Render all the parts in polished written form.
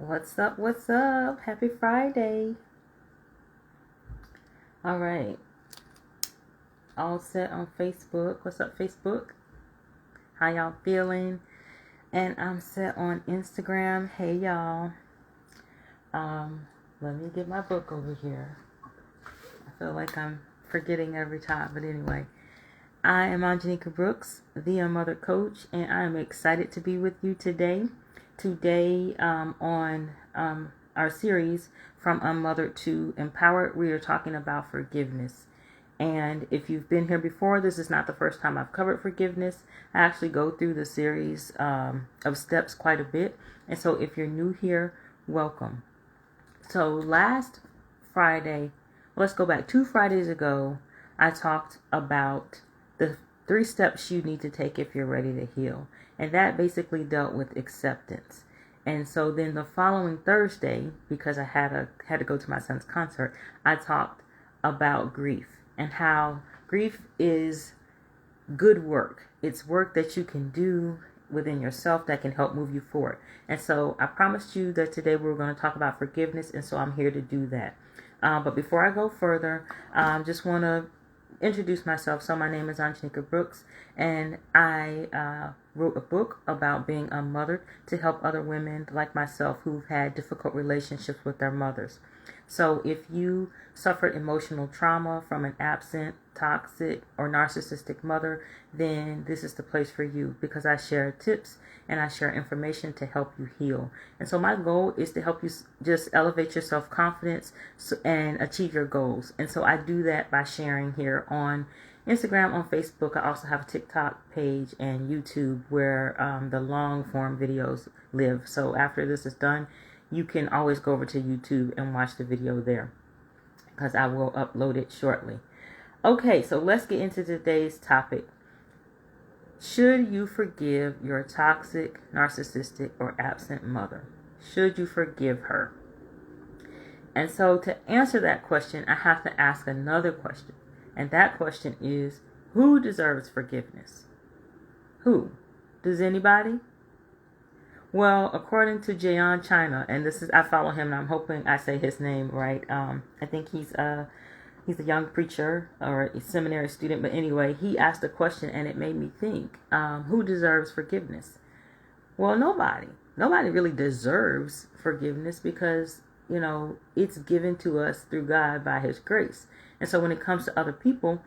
What's up? What's up? Happy Friday. All right. All set on Facebook. What's up, Facebook? How y'all feeling? And I'm set on Instagram. Hey, y'all. Let me get my book over here. I feel like I'm forgetting every time, but anyway. I am onjeinikab, the unmothered coach, and I am excited to be with you today. Today, on our series From Unmothered to Empowered, we are talking about forgiveness. And if you've been here before, this is not the first time I've covered forgiveness. I actually go through the series of steps quite a bit. And so if you're new here, welcome. So last Friday, let's go back 2 Fridays ago, I talked about the 3 steps you need to take if you're ready to heal. And that basically dealt with acceptance. And so then the following Thursday, because I had to go to my son's concert, I talked about grief and how grief is good work. It's work that you can do within yourself that can help move you forward. And so I promised you that today we were going to talk about forgiveness, and so I'm here to do that. But before I go further, just want to introduce myself. So my name is onjeinikab, and I wrote a book about being unmothered to help other women like myself who've had difficult relationships with their mothers. So if you suffered emotional trauma from an absent, toxic, or narcissistic mother, then this is the place for you, because I share tips and I share information to help you heal. And so my goal is to help you just elevate your self-confidence and achieve your goals. And so I do that by sharing here on Instagram, on Facebook. I also have a TikTok page and YouTube where the long form videos live. So after this is done, you can always go over to YouTube and watch the video there, because I will upload it shortly. Okay, so let's get into today's topic. Should you forgive your toxic, narcissistic, or absent mother? Should you forgive her? And so to answer that question, I have to ask another question. And that question is, who deserves forgiveness? Who? Does anybody? Well, according to Jayon China, and this is, I follow him and I'm hoping I say his name right. I think he's a young preacher or a seminary student, but anyway, he asked a question and it made me think, who deserves forgiveness? Well, nobody. Nobody really deserves forgiveness, because, it's given to us through God by His grace. And so when it comes to other people,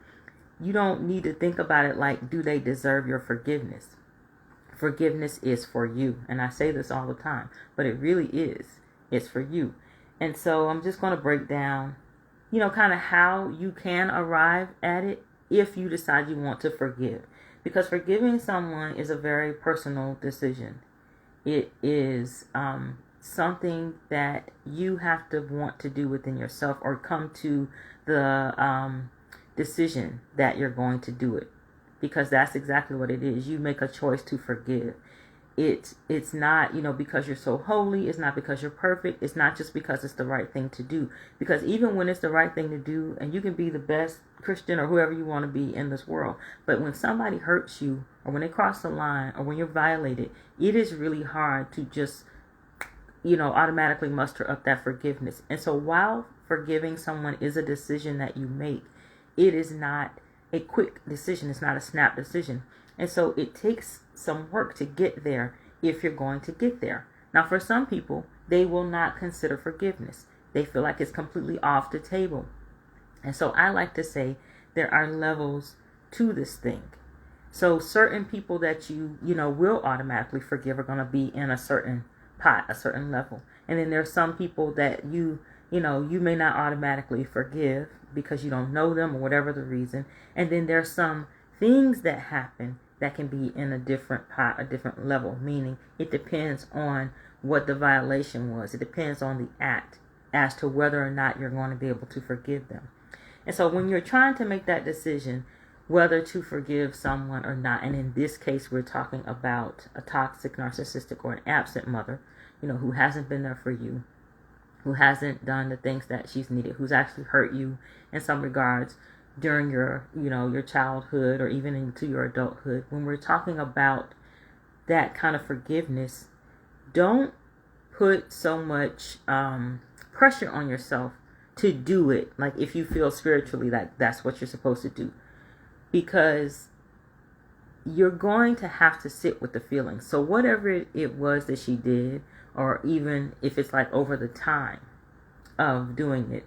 you don't need to think about it like, do they deserve your forgiveness? Forgiveness is for you. And I say this all the time, but it really is. It's for you. And so I'm just going to break down, kind of how you can arrive at it if you decide you want to forgive. Because forgiving someone is a very personal decision. It is something that you have to want to do within yourself, or come to the decision that you're going to do it. Because that's exactly what it is. You make a choice to forgive. It's not, because you're so holy. It's not because you're perfect. It's not just because it's the right thing to do. Because even when it's the right thing to do, and you can be the best Christian or whoever you want to be in this world, but when somebody hurts you, or when they cross the line, or when you're violated, it is really hard to just, automatically muster up that forgiveness. And so while forgiving someone is a decision that you make, it is not a quick decision. It's not a snap decision. And so it takes some work to get there, if you're going to get there. Now, for some people, they will not consider forgiveness. They feel like it's completely off the table. And so I like to say there are levels to this thing. So certain people that you will automatically forgive are going to be in a certain pot, a certain level. And then there's some people that you may not automatically forgive because you don't know them or whatever the reason. And then there's some things that happen that can be in a different pot, a different level, meaning it depends on what the violation was. It depends on the act as to whether or not you're going to be able to forgive them. And so when you're trying to make that decision, whether to forgive someone or not, and in this case we're talking about a toxic, narcissistic, or an absent mother, who hasn't been there for you, who hasn't done the things that she's needed, who's actually hurt you in some regards during your childhood or even into your adulthood. When we're talking about that kind of forgiveness, don't put so much pressure on yourself to do it, like if you feel spiritually like that's what you're supposed to do, because you're going to have to sit with the feelings. So whatever it was that she did, or even if it's like over the time of doing it,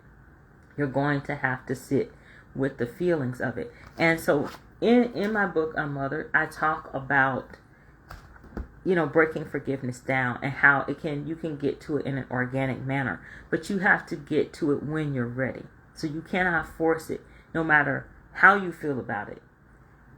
you're going to have to sit with the feelings of it. And so in my book, Unmothered, I talk about, breaking forgiveness down and how you can get to it in an organic manner, but you have to get to it when you're ready. So you cannot force it, no matter how you feel about it.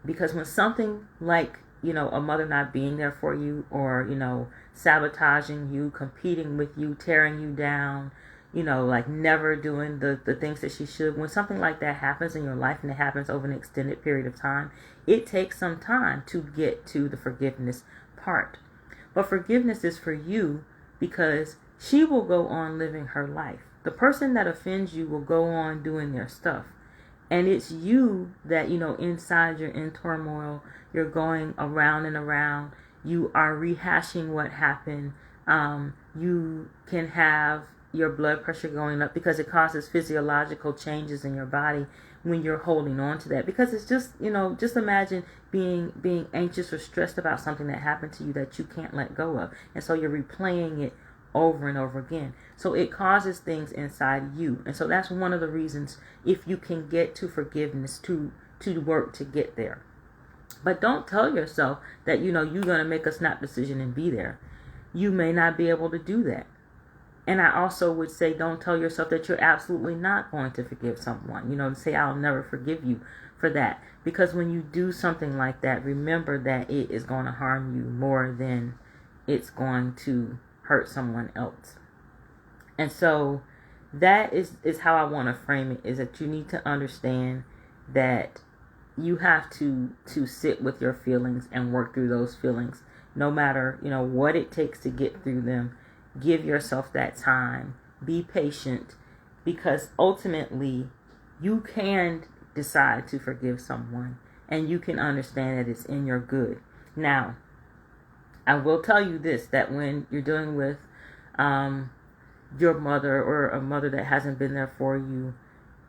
Because when something like, a mother not being there for you, or, sabotaging you, competing with you, tearing you down, like never doing the things that she should, when something like that happens in your life, and it happens over an extended period of time, it takes some time to get to the forgiveness part. But forgiveness is for you, because she will go on living her life. The person that offends you will go on doing their stuff. And it's you that, inside you're in turmoil, you're going around and around, you are rehashing what happened. You can have your blood pressure going up because it causes physiological changes in your body when you're holding on to that. Because it's just, just imagine being anxious or stressed about something that happened to you that you can't let go of. And so you're replaying it over and over again. So it causes things inside you. And so that's one of the reasons, if you can get to forgiveness, to work to get there. But don't tell yourself that, you're going to make a snap decision and be there. You may not be able to do that. And I also would say, don't tell yourself that you're absolutely not going to forgive someone. To say, I'll never forgive you for that. Because when you do something like that, remember that it is going to harm you more than it's going to hurt someone else. And so that is how I want to frame it, is that you need to understand that you have to sit with your feelings and work through those feelings, no matter, what it takes to get through them. Give yourself that time. Be patient, because ultimately you can decide to forgive someone, and you can understand that it's in your good. Now, I will tell you this, that when you're dealing with your mother, or a mother that hasn't been there for you,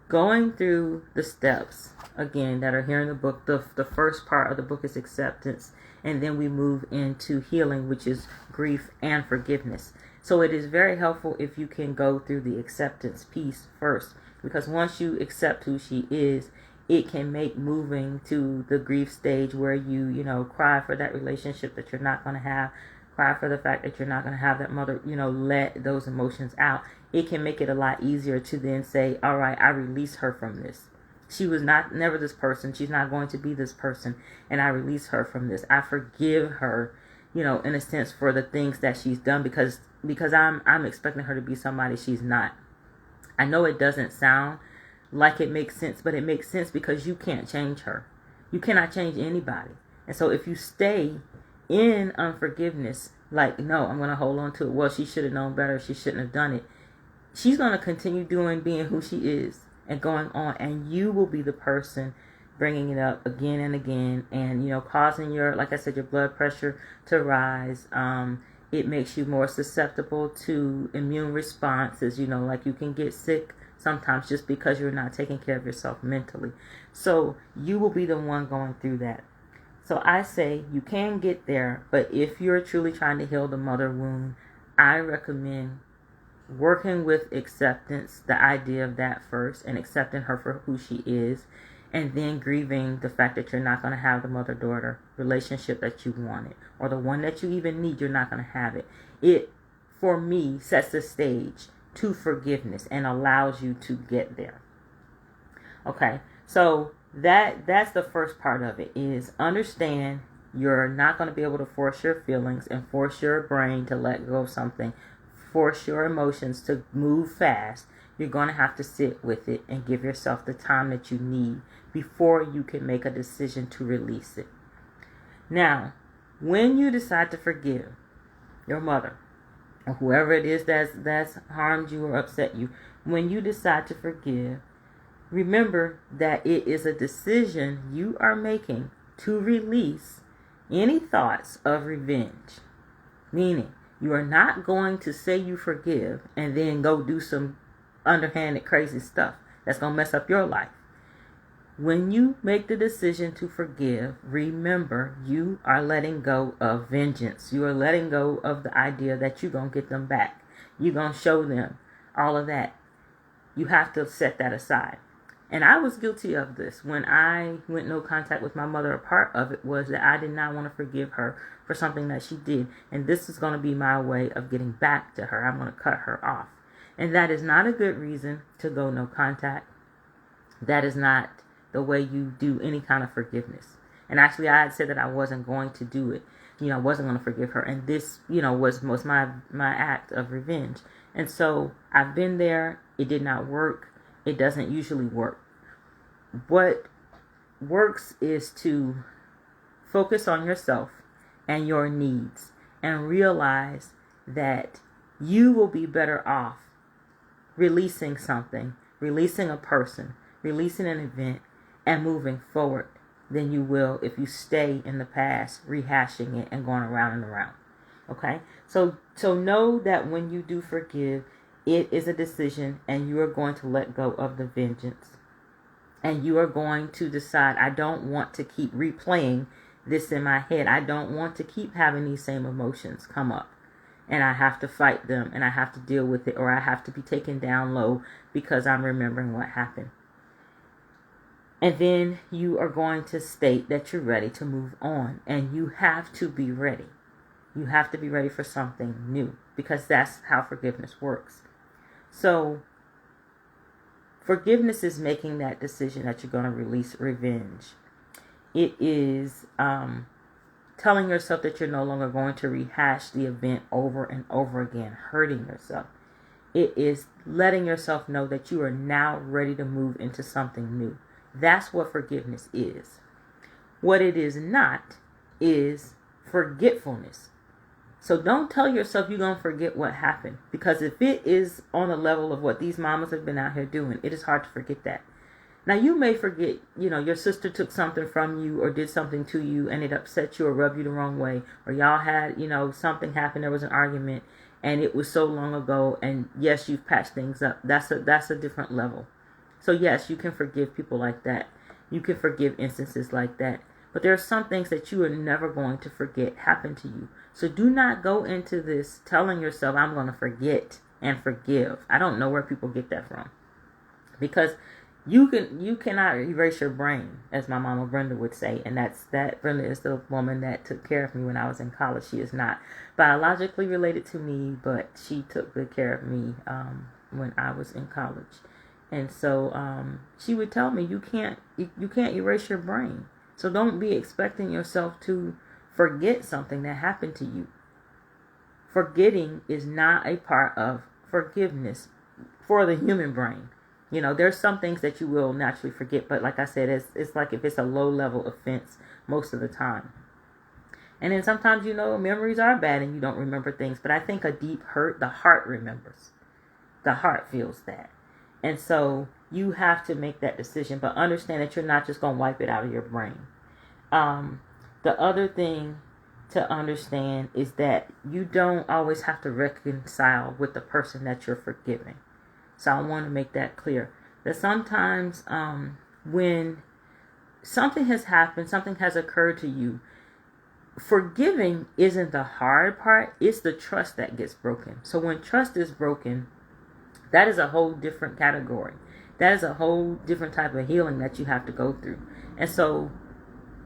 going through the steps, again, that are here in the book, the first part of the book is acceptance, and then we move into healing, which is grief and forgiveness. So it is very helpful if you can go through the acceptance piece first, because once you accept who she is, it can make moving to the grief stage, where you cry for that relationship that you're not going to have, cry for the fact that you're not going to have that mother, let those emotions out. It can make it a lot easier to then say, all right, I release her from this. She was never this person. She's not going to be this person. And I release her from this. I forgive her, in a sense, for the things that she's done, because I'm expecting her to be somebody she's not. I know it doesn't sound like it makes sense, but it makes sense, because you can't change her. You cannot change anybody. And so if you stay in unforgiveness, like, no, I'm going to hold on to it. Well, she should have known better. She shouldn't have done it. She's going to continue being who she is and going on. And you will be the person bringing it up again and again. And, causing like I said, your blood pressure to rise. It makes you more susceptible to immune responses. Like you can get sick sometimes just because you're not taking care of yourself mentally. So you will be the one going through that. So I say you can get there, but if you're truly trying to heal the mother wound, I recommend working with acceptance, the idea of that first, and accepting her for who she is, and then grieving the fact that you're not going to have the mother-daughter relationship that you wanted, or the one that you even need. You're not going to have it. It, for me, sets the stage to forgiveness and allows you to get there. Okay, so that's the first part of it, is understand you're not going to be able to force your feelings and force your brain to let go of something, force your emotions to move fast. You're going to have to sit with it and give yourself the time that you need before you can make a decision to release it. Now, when you decide to forgive your mother, or whoever it is that's harmed you or upset you, when you decide to forgive, remember that it is a decision you are making to release any thoughts of revenge. Meaning, You are not going to say you forgive and then go do some underhanded crazy stuff that's going to mess up your life. When you make the decision to forgive, remember you are letting go of vengeance. You are letting go of the idea that you're going to get them back. You're going to show them all of that. You have to set that aside. And I was guilty of this. When I went no contact with my mother, a part of it was that I did not want to forgive her for something that she did. And this is going to be my way of getting back to her. I'm going to cut her off. And that is not a good reason to go no contact. That is not the way you do any kind of forgiveness. And actually, I had said that I wasn't going to do it. I wasn't going to forgive her. And this, was my act of revenge. And so I've been there. It did not work. It doesn't usually work. What works is to focus on yourself and your needs and realize that you will be better off releasing something, releasing a person, releasing an event, and moving forward than you will if you stay in the past, rehashing it and going around and around. Okay? So know that when you do forgive, it is a decision, and you are going to let go of the vengeance. And you are going to decide, I don't want to keep replaying this in my head. I don't want to keep having these same emotions come up. And I have to fight them, and I have to deal with it, or I have to be taken down low because I'm remembering what happened. And then you are going to state that you're ready to move on. And you have to be ready. You have to be ready for something new, because that's how forgiveness works. So forgiveness is making that decision that you're going to release revenge. It is telling yourself that you're no longer going to rehash the event over and over again, hurting yourself. It is letting yourself know that you are now ready to move into something new. That's what forgiveness is. What it is not is forgetfulness. So don't tell yourself you're going to forget what happened. Because if it is on a level of what these mamas have been out here doing, it is hard to forget that. Now, you may forget, your sister took something from you or did something to you and it upset you or rubbed you the wrong way. Or y'all had, something happened, there was an argument and it was so long ago. And yes, you've patched things up. That's a different level. So yes, you can forgive people like that. You can forgive instances like that. But there are some things that you are never going to forget happen to you. So do not go into this telling yourself, I'm going to forget and forgive. I don't know where people get that from. Because you cannot erase your brain, as my mama Brenda would say. And that Brenda is the woman that took care of me when I was in college. She is not biologically related to me, but she took good care of me when I was in college. And so she would tell me, you can't erase your brain. So don't be expecting yourself to forget something that happened to you. Forgetting is not a part of forgiveness for the human brain. There's some things that you will naturally forget, but like I said, it's like if it's a low level offense most of the time. And then sometimes, memories are bad and you don't remember things, but I think a deep hurt, the heart remembers. The heart feels that. And so you have to make that decision, but understand that you're not just going to wipe it out of your brain. The other thing to understand is that you don't always have to reconcile with the person that you're forgiving. So I want to make that clear. That sometimes when something has happened, something has occurred to you, forgiving isn't the hard part. It's the trust that gets broken. So when trust is broken, that is a whole different category. That is a whole different type of healing that you have to go through. And so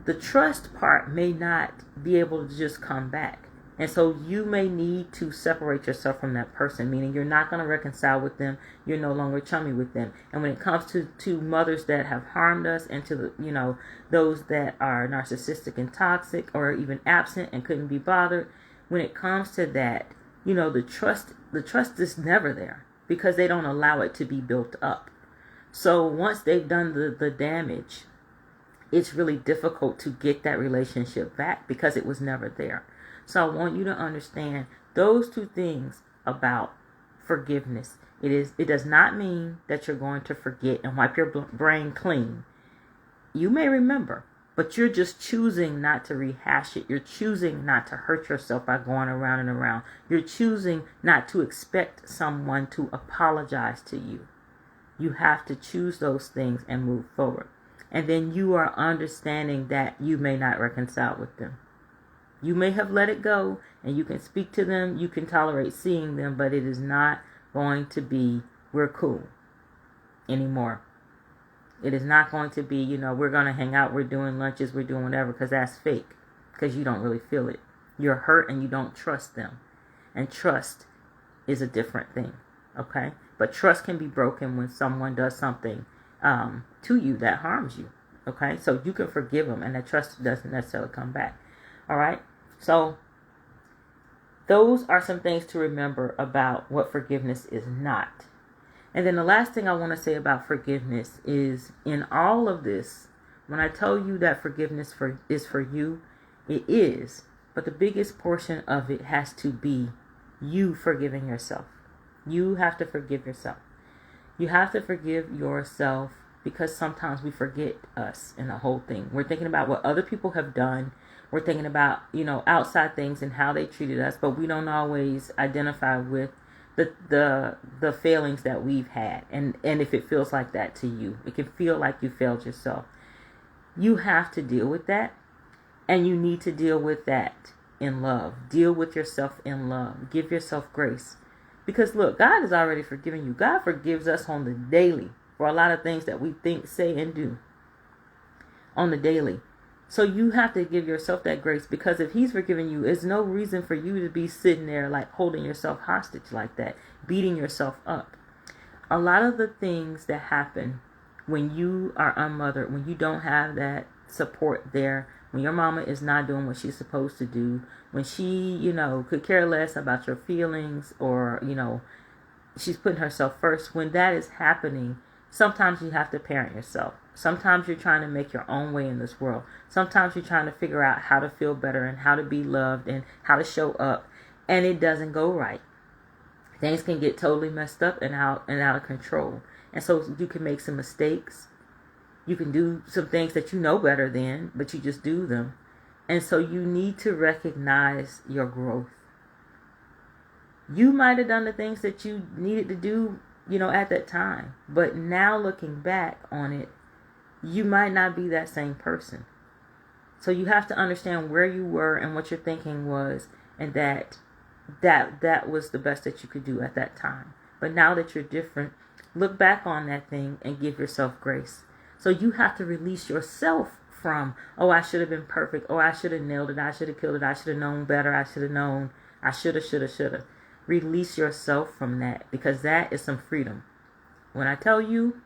the trust part may not be able to just come back. And so you may need to separate yourself from that person, meaning you're not going to reconcile with them. You're no longer chummy with them. And when it comes to mothers that have harmed us and to those that are narcissistic and toxic or even absent and couldn't be bothered, when it comes to that, the trust is never there because they don't allow it to be built up. So once they've done the damage, it's really difficult to get that relationship back because it was never there. So I want you to understand those two things about forgiveness. It does not mean that you're going to forget and wipe your brain clean. You may remember, But you're just choosing not to rehash it. You're choosing not to hurt yourself by going around and around. You're choosing not to expect someone to apologize to you. You have to choose those things and move forward. And then you are understanding that you may not reconcile with them. You may have let it go, and you can speak to them, you can tolerate seeing them, but it is not going to be, we're cool anymore. It is not going to be, we're going to hang out, we're doing lunches, we're doing whatever, because that's fake, because you don't really feel it. You're hurt and you don't trust them. And trust is a different thing, okay? But trust can be broken when someone does something to you that harms you, okay? So you can forgive them, and that trust doesn't necessarily come back, all right? So those are some things to remember about what forgiveness is not. And then the last thing I want to say about forgiveness is, in all of this, when I tell you that forgiveness is for you, it is. But the biggest portion of it has to be you forgiving yourself. You have to forgive yourself. You have to forgive yourself, because sometimes we forget us in the whole thing. We're thinking about what other people have done. We're thinking about, outside things and how they treated us, but we don't always identify with the failings that we've had. And if it feels like that to you, it can feel like you failed yourself. You have to deal with that, and you need to deal with that in love. Deal with yourself in love. Give yourself grace. Because look, God has already forgiven you. God forgives us on the daily for a lot of things that we think, say, and do on the daily. So you have to give yourself that grace, because if he's forgiven you, there's no reason for you to be sitting there like holding yourself hostage like that, beating yourself up. A lot of the things that happen when you are unmothered, when you don't have that support there, when your mama is not doing what she's supposed to do, when she, could care less about your feelings, or, she's putting herself first, when that is happening, sometimes you have to parent yourself. Sometimes you're trying to make your own way in this world. Sometimes you're trying to figure out how to feel better and how to be loved and how to show up, and it doesn't go right. Things can get totally messed up and out of control. And so you can make some mistakes. You can do some things that you know better than, but you just do them. And so you need to recognize your growth. You might have done the things that you needed to do, at that time. But now looking back on it, you might not be that same person. So you have to understand where you were and what your thinking was, and that was the best that you could do at that time. But now that you're different, look back on that thing and give yourself grace. So you have to release yourself from, oh, I should have been perfect. Oh, I should have nailed it. I should have killed it. I should have known better. I should have known. I should have. Release yourself from that, because that is some freedom. When I tell you,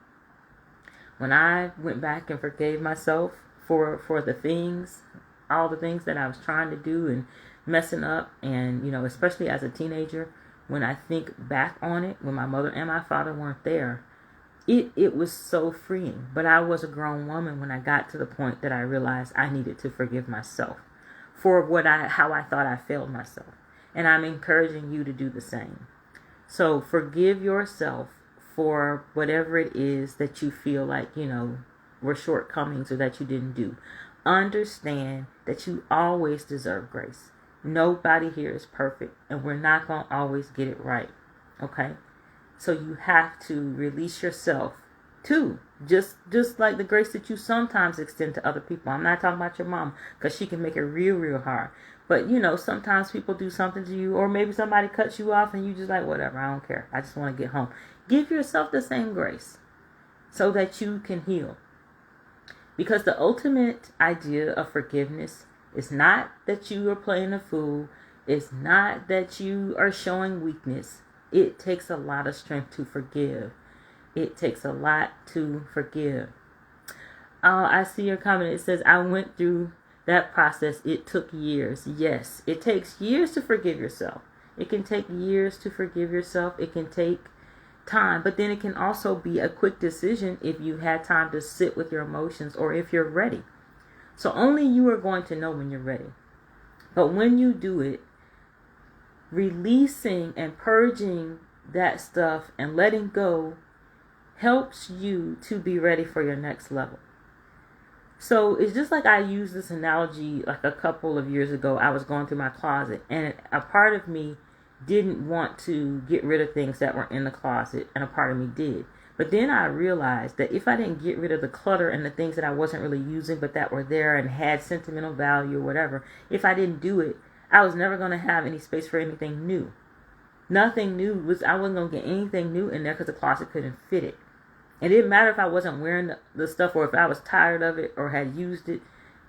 when I went back and forgave myself for the things, all the things that I was trying to do and messing up, and, especially as a teenager, when I think back on it, when my mother and my father weren't there, it was so freeing. But I was a grown woman when I got to the point that I realized I needed to forgive myself for how I thought I failed myself. And I'm encouraging you to do the same. So forgive yourself for whatever it is that you feel like, were shortcomings or that you didn't do. Understand that you always deserve grace. Nobody here is perfect, and we're not going to always get it right. Okay? So you have to release yourself too. Just like the grace that you sometimes extend to other people. I'm not talking about your mom, because she can make it real, real hard. But, sometimes people do something to you, or maybe somebody cuts you off and you just like, whatever, I don't care. I just want to get home. Give yourself the same grace so that you can heal. Because the ultimate idea of forgiveness is not that you are playing a fool. It's not that you are showing weakness. It takes a lot of strength to forgive. It takes a lot to forgive. I see your comment. It says, I went through that process. It took years. Yes, it takes years to forgive yourself. It can take years to forgive yourself. It can take time, but then it can also be a quick decision if you had time to sit with your emotions, or if you're ready. So only you are going to know when you're ready. But when you do it, releasing and purging that stuff and letting go helps you to be ready for your next level. So it's just like I used this analogy like a couple of years ago. I was going through my closet, and a part of me didn't want to get rid of things that were in the closet, and a part of me did. But then I realized that if I didn't get rid of the clutter and the things that I wasn't really using but that were there and had sentimental value or whatever, if I didn't do it, I was never going to have any space for anything new. Nothing new I wasn't going to get anything new in there because the closet couldn't fit it. It didn't matter if I wasn't wearing the stuff or if I was tired of it or had used it,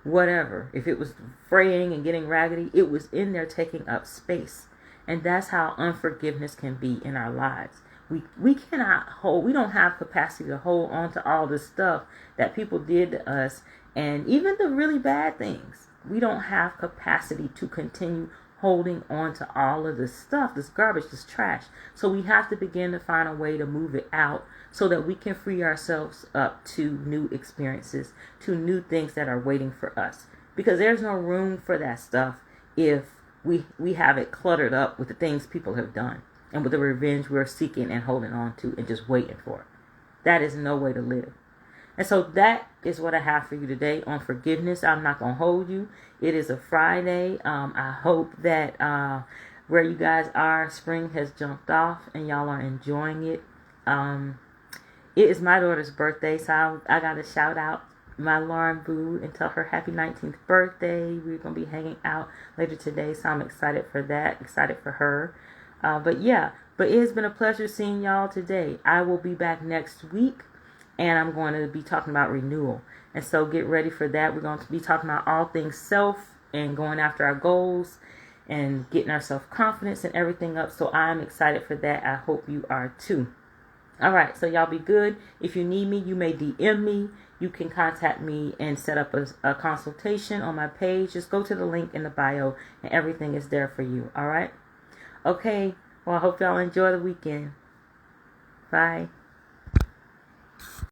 whatever. If it was fraying and getting raggedy, it was in there taking up space. And that's how unforgiveness can be in our lives. We don't have capacity to hold on to all the stuff that people did to us, and even the really bad things. We don't have capacity to continue holding on to all of this stuff, this garbage, this trash. So we have to begin to find a way to move it out so that we can free ourselves up to new experiences, to new things that are waiting for us. Because there's no room for that stuff if we have it cluttered up with the things people have done and with the revenge we're seeking and holding on to and just waiting for. That is no way to live. And so that is what I have for you today on forgiveness. I'm not going to hold you. It is a Friday. I hope that where you guys are, spring has jumped off and y'all are enjoying it. It is my daughter's birthday, so I got to shout out my Lauren Boo and tell her happy 19th birthday. We're going to be hanging out later today, so I'm excited for that, excited for her. But it has been a pleasure seeing y'all today. I will be back next week, and I'm going to be talking about renewal. And so get ready for that. We're going to be talking about all things self and going after our goals and getting our self-confidence and everything up. So I'm excited for that. I hope you are too. All right, so y'all be good. If you need me, you may DM me. You can contact me and set up a consultation on my page. Just go to the link in the bio and everything is there for you. All right? Okay, well, I hope y'all enjoy the weekend. Bye.